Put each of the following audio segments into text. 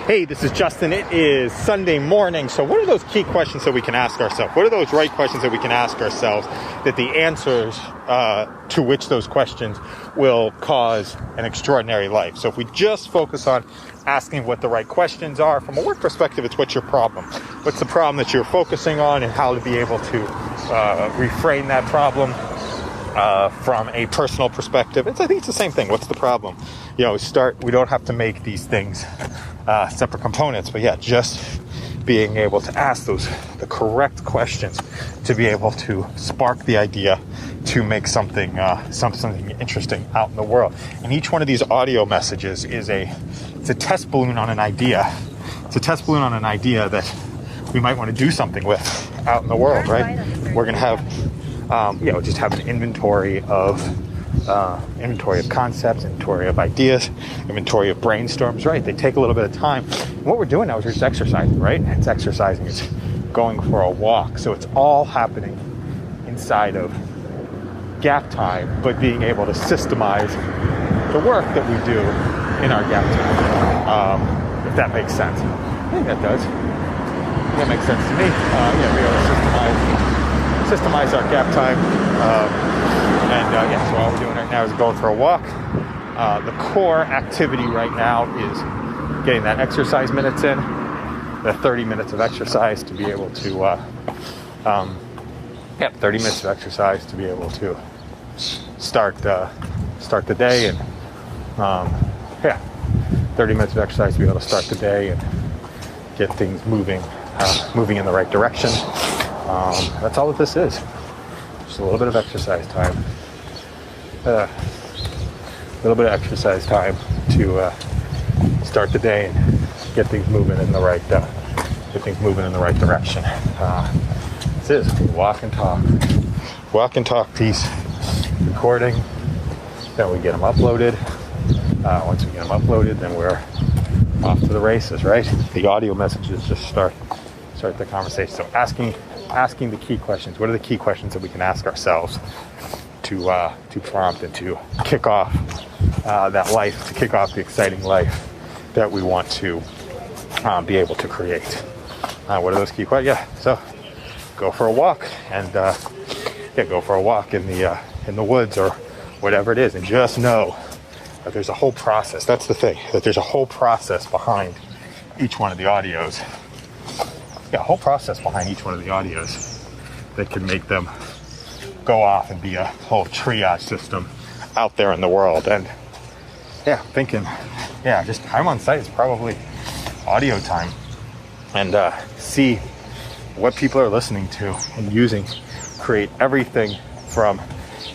Hey, this is Justin. It is Sunday morning. So what are those key questions that we can ask ourselves? What are those right questions that we can ask ourselves that the answers to which those questions will cause an extraordinary life? So if we just focus on asking what the right questions are, from a work perspective, it's what's your problem? What's the problem that you're focusing on, and how to be able to reframe that problem from a personal perspective. I think it's the same thing. What's the problem? We don't have to make these things separate components, but yeah, just being able to ask the correct questions to be able to spark the idea to make something interesting out in the world. And each one of these audio messages is it's a test balloon on an idea. It's a test balloon on an idea that we might want to do something with out in the world, right? We're going to have just have an inventory of concepts, inventory of ideas, inventory of brainstorms, right? They take a little bit of time. And what we're doing now is we're just exercising, right? It's exercising. It's going for a walk. So it's all happening inside of gap time, but being able to systemize the work that we do in our gap time, if that makes sense. I think that does. That makes sense to me. Be able to systemize our gap time. So all we're doing right now is going for a walk. The core activity right now is getting that exercise minutes in, the 30 minutes of exercise to be able to, 30 minutes of exercise to be able to start the day, and 30 minutes of exercise to be able to start the day and get things moving in the right direction. That's all that this is. Just a little bit of exercise time. A little bit of exercise time to start the day and get things moving in the right direction. This is walk and talk piece, recording. Then we get them uploaded. Once we get them uploaded, then we're off to the races, right? The audio messages just start the conversation. So asking the key questions. What are the key questions that we can ask ourselves to prompt and to kick off that life, to kick off the exciting life that we want to be able to create? What are those key questions? So go for a walk, and go for a walk in the woods or whatever it is, and just know that there's a whole process. That's the thing, that there's a whole process behind each one of the audios. A whole process behind each one of the audios that can make them go off and be a whole triage system out there in the world. And just time on site is probably audio time, and see what people are listening to and create everything from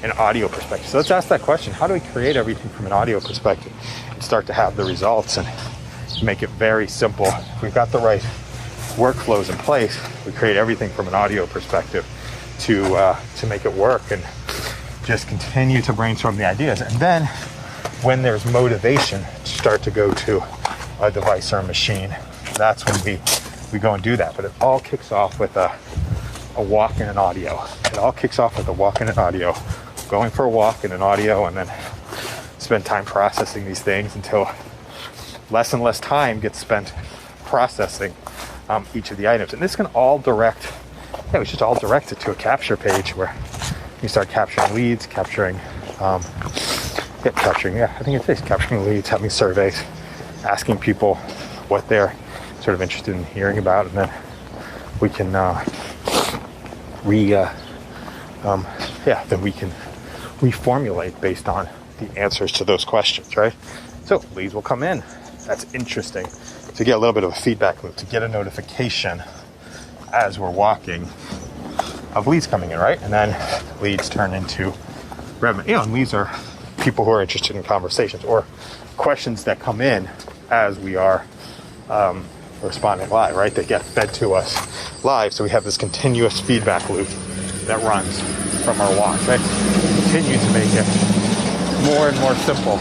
an audio perspective. So let's ask that question. How do we create everything from an audio perspective and start to have the results and make it very simple? If we've got the right workflows in place, we create everything from an audio perspective to make it work, and just continue to brainstorm the ideas. And then when there's motivation to start to go to a device or a machine, that's when we go and do that. But it all kicks off with a walk in an audio. It all kicks off with a walk in an audio, going for a walk in an audio, and then spend time processing these things until less and less time gets spent processing each of the items. And this can all we should all direct it to a capture page where you start capturing leads, capturing leads, having surveys, asking people what they're sort of interested in hearing about, and then we can reformulate based on the answers to those questions, right? So leads will come in. That's interesting, to get a little bit of a feedback loop, to get a notification as we're walking of leads coming in, right? And then leads turn into revenue. And leads are people who are interested in conversations or questions that come in as we are responding live, right? They get fed to us live. So we have this continuous feedback loop that runs from our walk, right? Continue to make it more and more simple.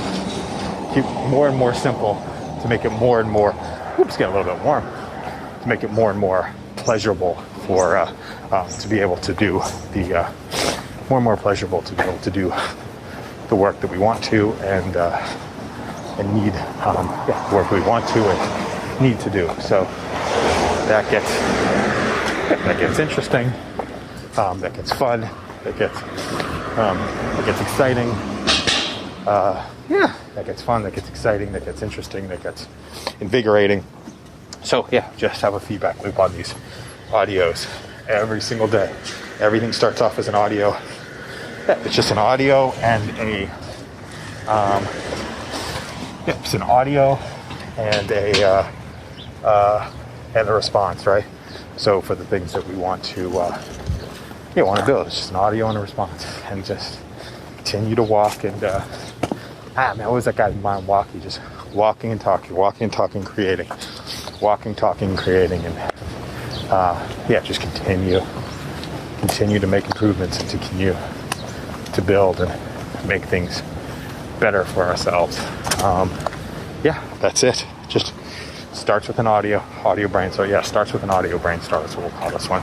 Keep more and more simple to make it more and more, getting a little bit warm, to make it more and more pleasurable for to be able to do the work that we want to and need the work we want to, and need to do. So that gets interesting, that gets fun, that gets exciting. That gets fun, that gets exciting, that gets interesting, that gets invigorating. So yeah, just have a feedback loop on these audios every single day. Everything starts off as an audio. Yeah, it's just an audio and it's an audio and a response, right? So for the things that we want to build, it's just an audio and a response, and just continue to walk and man, what was that guy in mind? Walking, just walking and talking, creating, walking, talking, creating, and just continue to make improvements and to continue to build and make things better for ourselves. That's it. Just starts with an audio brainstorm. Yeah, starts with an audio brainstorm. That's what we'll call this one.